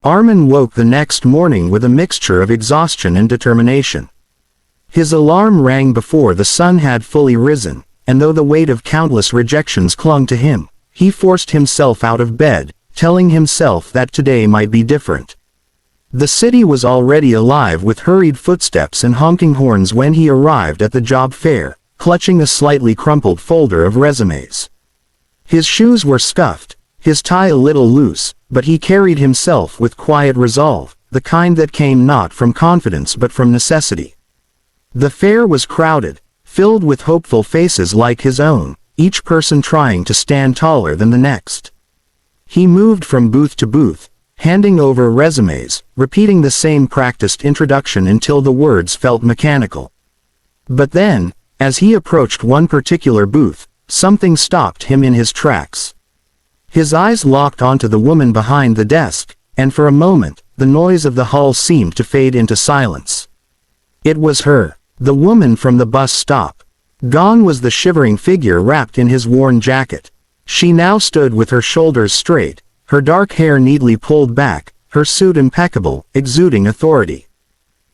Armin woke the next morning with a mixture of exhaustion and determination. His alarm rang before the sun had fully risen, and though the weight of countless rejections clung to him, he forced himself out of bed, telling himself that today might be different. The city was already alive with hurried footsteps and honking horns when he arrived at the job fair, clutching a slightly crumpled folder of resumes. His shoes were scuffed, his tie a little loose, but he carried himself with quiet resolve, the kind that came not from confidence but from necessity. The fair was crowded, filled with hopeful faces like his own, each person trying to stand taller than the next. He moved from booth to booth, handing over resumes, repeating the same practiced introduction until the words felt mechanical. But then, as he approached one particular booth, something stopped him in his tracks. His eyes locked onto the woman behind the desk, and for a moment, the noise of the hall seemed to fade into silence. It was her, the woman from the bus stop. Gone was the shivering figure wrapped in his worn jacket. She now stood with her shoulders straight, her dark hair neatly pulled back, her suit impeccable, exuding authority.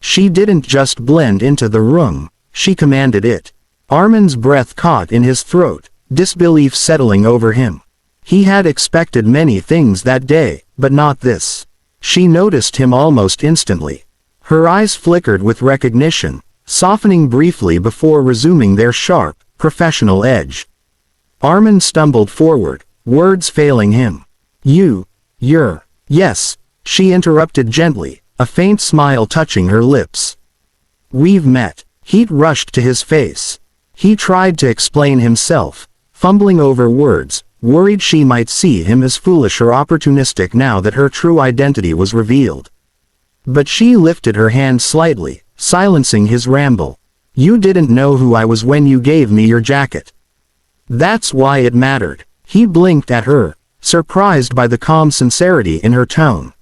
She didn't just blend into the room, she commanded it. Armin's breath caught in his throat, disbelief settling over him. He had expected many things that day, but not this. She noticed him almost instantly. Her eyes flickered with recognition, softening briefly before resuming their sharp, professional edge. Armin stumbled forward, words failing him. You're. Yes, she interrupted gently, a faint smile touching her lips. We've met. Heat rushed to his face. He tried to explain himself, fumbling over words, worried she might see him as foolish or opportunistic now that her true identity was revealed. But she lifted her hand slightly, silencing his ramble. You didn't know who I was when you gave me your jacket. That's why it mattered. He blinked at her, surprised by the calm sincerity in her tone.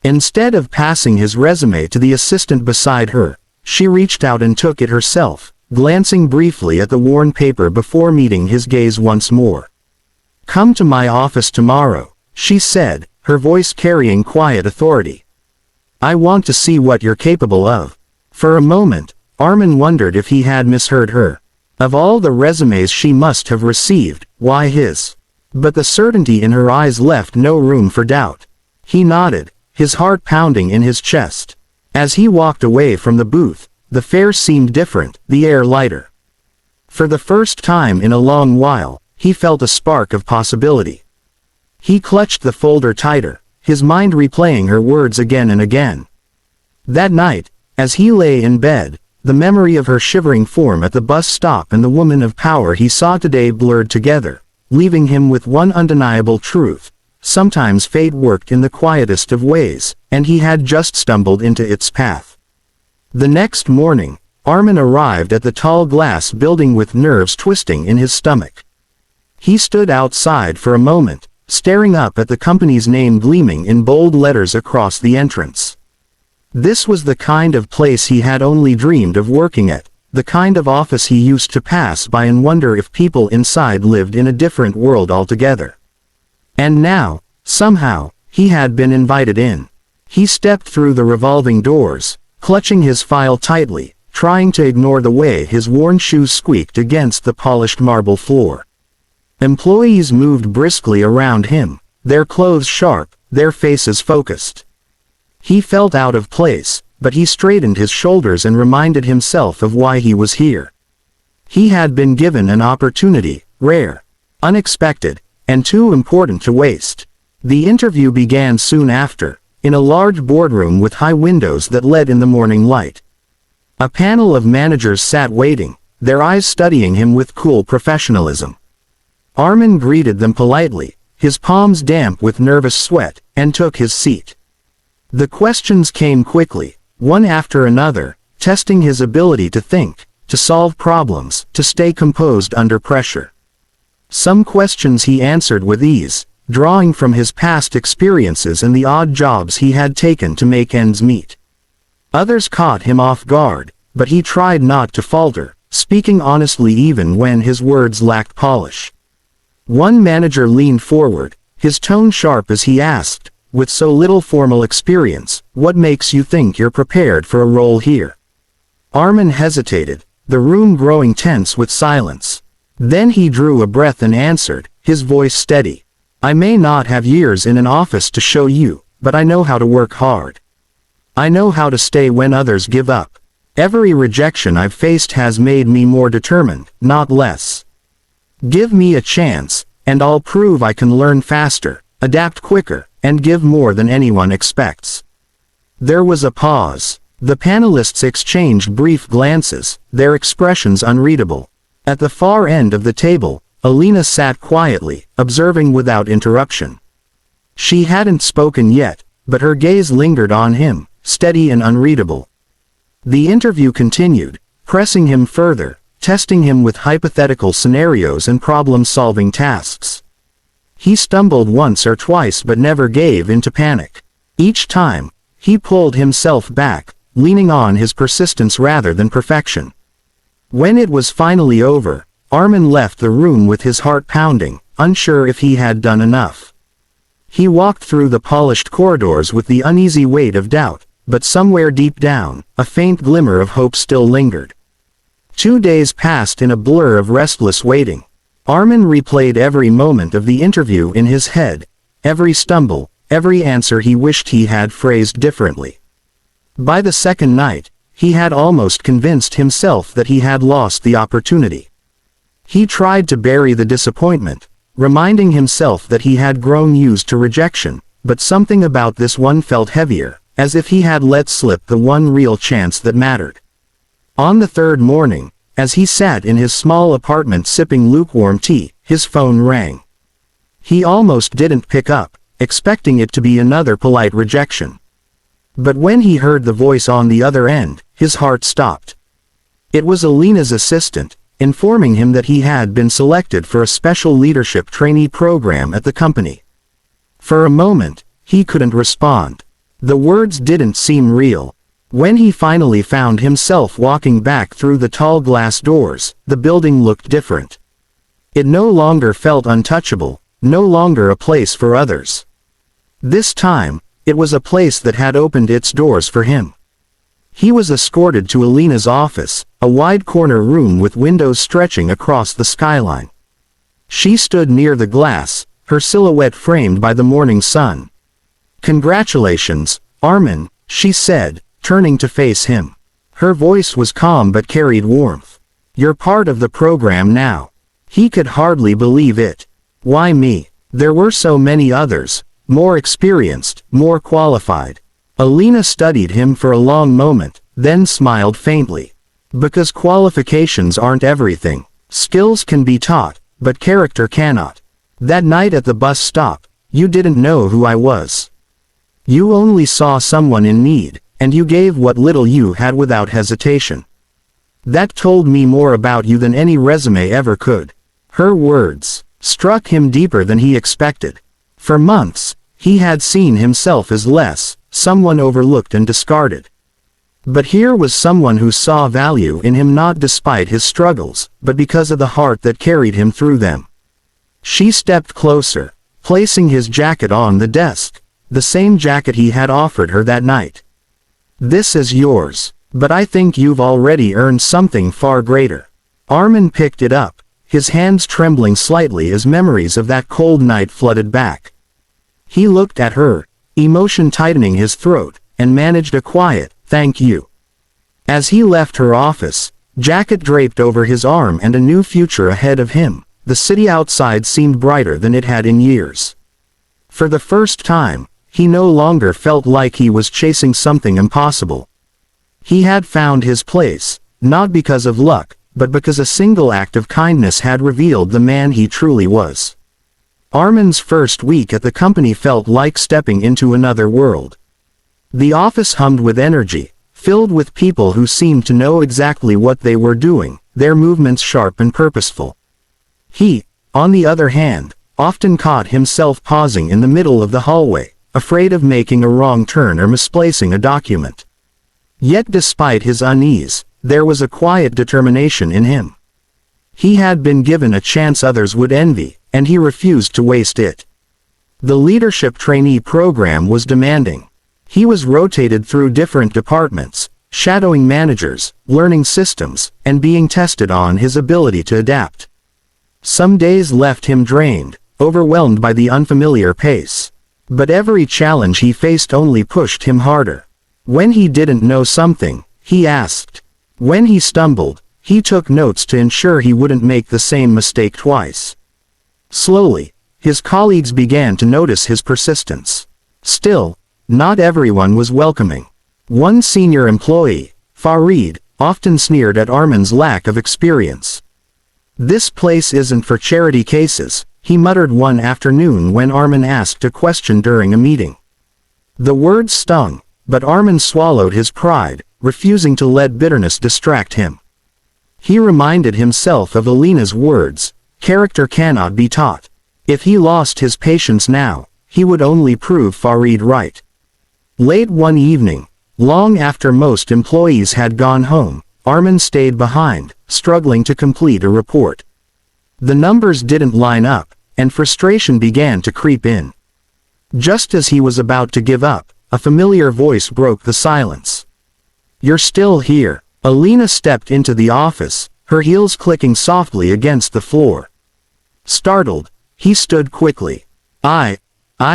Instead of passing his resume to the assistant beside her, she reached out and took it herself, glancing briefly at the worn paper before meeting his gaze once more. Come to my office tomorrow, she said, her voice carrying quiet authority. I want to see what you're capable of. For a moment, Armin wondered if he had misheard her. Of all the resumes she must have received, why his? But the certainty in her eyes left no room for doubt. He nodded, his heart pounding in his chest. As he walked away from the booth, the fair seemed different, the air lighter. For the first time in a long while, he felt a spark of possibility. He clutched the folder tighter, his mind replaying her words again and again. That night, as he lay in bed, the memory of her shivering form at the bus stop and the woman of power he saw today blurred together, leaving him with one undeniable truth. Sometimes fate worked in the quietest of ways, and he had just stumbled into its path. The next morning, Armin arrived at the tall glass building with nerves twisting in his stomach. He stood outside for a moment, staring up at the company's name gleaming in bold letters across the entrance. This was the kind of place he had only dreamed of working at, the kind of office he used to pass by and wonder if people inside lived in a different world altogether. And now, somehow, he had been invited in. He stepped through the revolving doors, clutching his file tightly, trying to ignore the way his worn shoes squeaked against the polished marble floor. Employees moved briskly around him, their clothes sharp, their faces focused. He felt out of place, but he straightened his shoulders and reminded himself of why he was here. He had been given an opportunity, rare, unexpected, and too important to waste. The interview began soon after, in a large boardroom with high windows that let in the morning light. A panel of managers sat waiting, their eyes studying him with cool professionalism. Armin greeted them politely, his palms damp with nervous sweat, and took his seat. The questions came quickly, one after another, testing his ability to think, to solve problems, to stay composed under pressure. Some questions he answered with ease, drawing from his past experiences and the odd jobs he had taken to make ends meet. Others caught him off guard, but he tried not to falter, speaking honestly even when his words lacked polish. One manager leaned forward, his tone sharp as he asked, with so little formal experience, what makes you think you're prepared for a role here? Armin hesitated, the room growing tense with silence. Then he drew a breath and answered, his voice steady. I may not have years in an office to show you, but I know how to work hard. I know how to stay when others give up. Every rejection I've faced has made me more determined, not less. Give me a chance, and I'll prove I can learn faster, adapt quicker, and give more than anyone expects. There was a pause. The panelists exchanged brief glances, their expressions unreadable. At the far end of the table, Alina sat quietly, observing without interruption. She hadn't spoken yet, but her gaze lingered on him, steady and unreadable. The interview continued, pressing him further, testing him with hypothetical scenarios and problem-solving tasks. He stumbled once or twice but never gave in to panic. Each time, he pulled himself back, leaning on his persistence rather than perfection. When it was finally over, Armin left the room with his heart pounding, unsure if he had done enough. He walked through the polished corridors with the uneasy weight of doubt, but somewhere deep down, a faint glimmer of hope still lingered. 2 days passed in a blur of restless waiting. Armin replayed every moment of the interview in his head, every stumble, every answer he wished he had phrased differently. By the second night, he had almost convinced himself that he had lost the opportunity. He tried to bury the disappointment, reminding himself that he had grown used to rejection, but something about this one felt heavier, as if he had let slip the one real chance that mattered. On the third morning, as he sat in his small apartment sipping lukewarm tea, his phone rang. He almost didn't pick up, expecting it to be another polite rejection. But when he heard the voice on the other end, his heart stopped. It was Alina's assistant, informing him that he had been selected for a special leadership trainee program at the company. For a moment, he couldn't respond. The words didn't seem real. When he finally found himself walking back through the tall glass doors, the building looked different. It no longer felt untouchable, no longer a place for others. This time, it was a place that had opened its doors for him. He was escorted to Alina's office, a wide corner room with windows stretching across the skyline. She stood near the glass, her silhouette framed by the morning sun. "Congratulations, Armin," she said, turning to face him. Her voice was calm but carried warmth. "You're part of the program now." He could hardly believe it. Why me? There were so many others, more experienced, more qualified. Alina studied him for a long moment, then smiled faintly. Because qualifications aren't everything. Skills can be taught, but character cannot. That night at the bus stop, you didn't know who I was. You only saw someone in need, and you gave what little you had without hesitation. That told me more about you than any resume ever could. Her words struck him deeper than he expected. For months, he had seen himself as less, someone overlooked and discarded. But here was someone who saw value in him not despite his struggles, but because of the heart that carried him through them. She stepped closer, placing his jacket on the desk, the same jacket he had offered her that night. "This is yours, but I think you've already earned something far greater." Armin picked it up, his hands trembling slightly as memories of that cold night flooded back. He looked at her, emotion tightening his throat, and managed a quiet, "Thank you." As he left her office, jacket draped over his arm and a new future ahead of him, the city outside seemed brighter than it had in years. For the first time, he no longer felt like he was chasing something impossible. He had found his place, not because of luck, but because a single act of kindness had revealed the man he truly was. Armin's first week at the company felt like stepping into another world. The office hummed with energy, filled with people who seemed to know exactly what they were doing, their movements sharp and purposeful. He, on the other hand, often caught himself pausing in the middle of the hallway, afraid of making a wrong turn or misplacing a document. Yet despite his unease, there was a quiet determination in him. He had been given a chance others would envy, and he refused to waste it. The leadership trainee program was demanding. He was rotated through different departments, shadowing managers, learning systems, and being tested on his ability to adapt. Some days left him drained, overwhelmed by the unfamiliar pace. But every challenge he faced only pushed him harder. When he didn't know something, he asked. When he stumbled, he took notes to ensure he wouldn't make the same mistake twice. Slowly, his colleagues began to notice his persistence. Still, not everyone was welcoming. One senior employee, Farid, often sneered at Armin's lack of experience. "This place isn't for charity cases," he muttered one afternoon when Armin asked a question during a meeting. The words stung, but Armin swallowed his pride, refusing to let bitterness distract him. He reminded himself of Alina's words, "Character cannot be taught." If he lost his patience now, he would only prove Farid right. Late one evening, long after most employees had gone home, Armin stayed behind, struggling to complete a report. The numbers didn't line up, and frustration began to creep in. Just as he was about to give up, a familiar voice broke the silence. "You're still here." Alina stepped into the office, her heels clicking softly against the floor. Startled, he stood quickly. I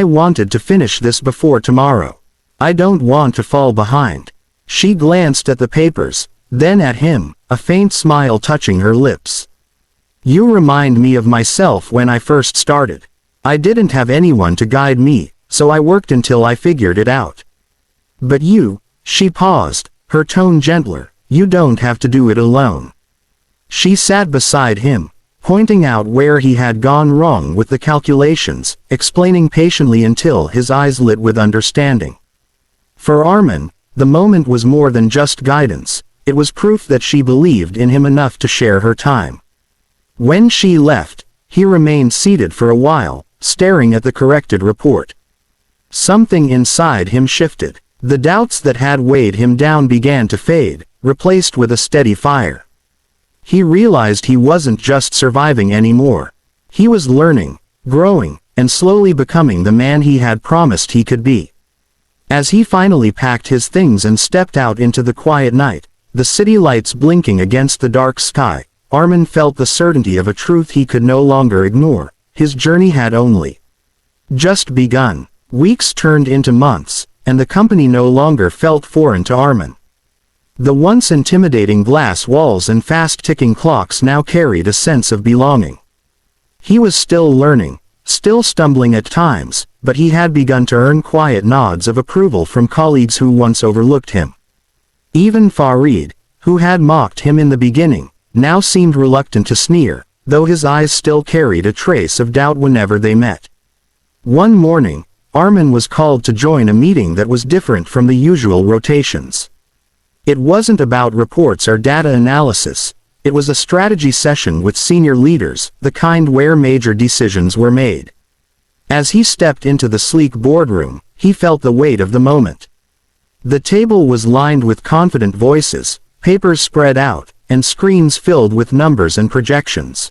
wanted to finish this before tomorrow. I don't want to fall behind." She glanced at the papers, then at him, a faint smile touching her lips. "You remind me of myself when I first started. I didn't have anyone to guide me, so I worked until I figured it out. But you," she paused, her tone gentler, "you don't have to do it alone." She sat beside him, pointing out where he had gone wrong with the calculations, explaining patiently until his eyes lit with understanding. For Armin, the moment was more than just guidance, it was proof that she believed in him enough to share her time. When she left, he remained seated for a while, staring at the corrected report. Something inside him shifted. The doubts that had weighed him down began to fade, replaced with a steady fire. He realized he wasn't just surviving anymore. He was learning, growing, and slowly becoming the man he had promised he could be. As he finally packed his things and stepped out into the quiet night, the city lights blinking against the dark sky, Armin felt the certainty of a truth he could no longer ignore. His journey had only just begun. Weeks turned into months, and the company no longer felt foreign to Armin. The once intimidating glass walls and fast-ticking clocks now carried a sense of belonging. He was still learning, still stumbling at times, but he had begun to earn quiet nods of approval from colleagues who once overlooked him. Even Farid, who had mocked him in the beginning, now seemed reluctant to sneer, though his eyes still carried a trace of doubt whenever they met. One morning, Armin was called to join a meeting that was different from the usual rotations. It wasn't about reports or data analysis, it was a strategy session with senior leaders, the kind where major decisions were made. As he stepped into the sleek boardroom, he felt the weight of the moment. The table was lined with confident voices, papers spread out, and screens filled with numbers and projections.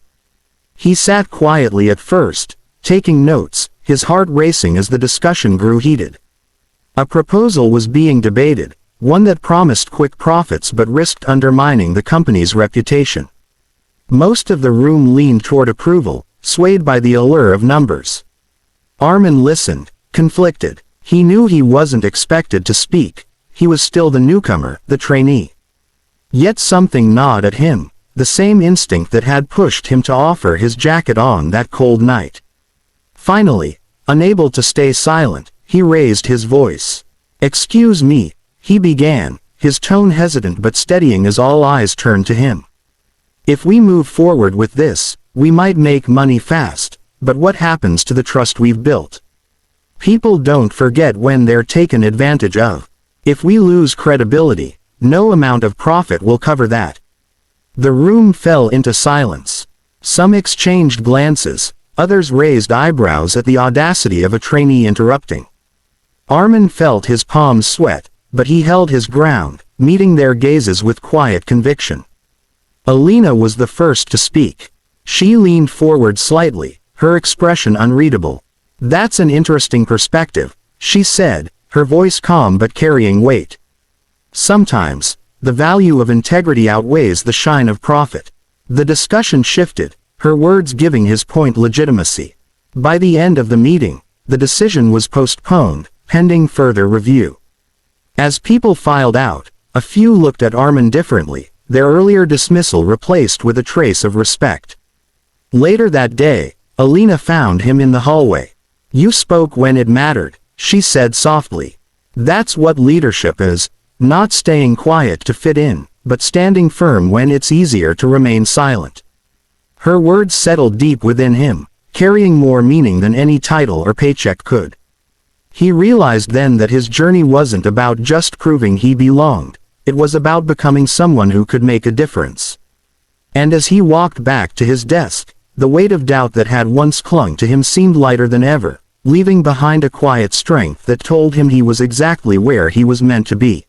He sat quietly at first, taking notes, his heart racing as the discussion grew heated. A proposal was being debated, one that promised quick profits but risked undermining the company's reputation. Most of the room leaned toward approval, swayed by the allure of numbers. Armin listened, conflicted. He knew he wasn't expected to speak, he was still the newcomer, the trainee. Yet something gnawed at him, the same instinct that had pushed him to offer his jacket on that cold night. Finally, unable to stay silent, he raised his voice. "Excuse me," he began, his tone hesitant but steadying as all eyes turned to him. "If we move forward with this, we might make money fast, but what happens to the trust we've built? People don't forget when they're taken advantage of. If we lose credibility, no amount of profit will cover that." The room fell into silence. Some exchanged glances, others raised eyebrows at the audacity of a trainee interrupting. Armin felt his palms sweat, but he held his ground, meeting their gazes with quiet conviction. Alina was the first to speak. She leaned forward slightly, her expression unreadable. "That's an interesting perspective," she said, her voice calm but carrying weight. "Sometimes, the value of integrity outweighs the shine of profit." The discussion shifted, her words giving his point legitimacy. By the end of the meeting, the decision was postponed, pending further review. As people filed out, a few looked at Armin differently, their earlier dismissal replaced with a trace of respect. Later that day, Alina found him in the hallway. "You spoke when it mattered," she said softly. "That's what leadership is, not staying quiet to fit in, but standing firm when it's easier to remain silent." Her words settled deep within him, carrying more meaning than any title or paycheck could. He realized then that his journey wasn't about just proving he belonged, it was about becoming someone who could make a difference. And as he walked back to his desk, the weight of doubt that had once clung to him seemed lighter than ever, leaving behind a quiet strength that told him he was exactly where he was meant to be.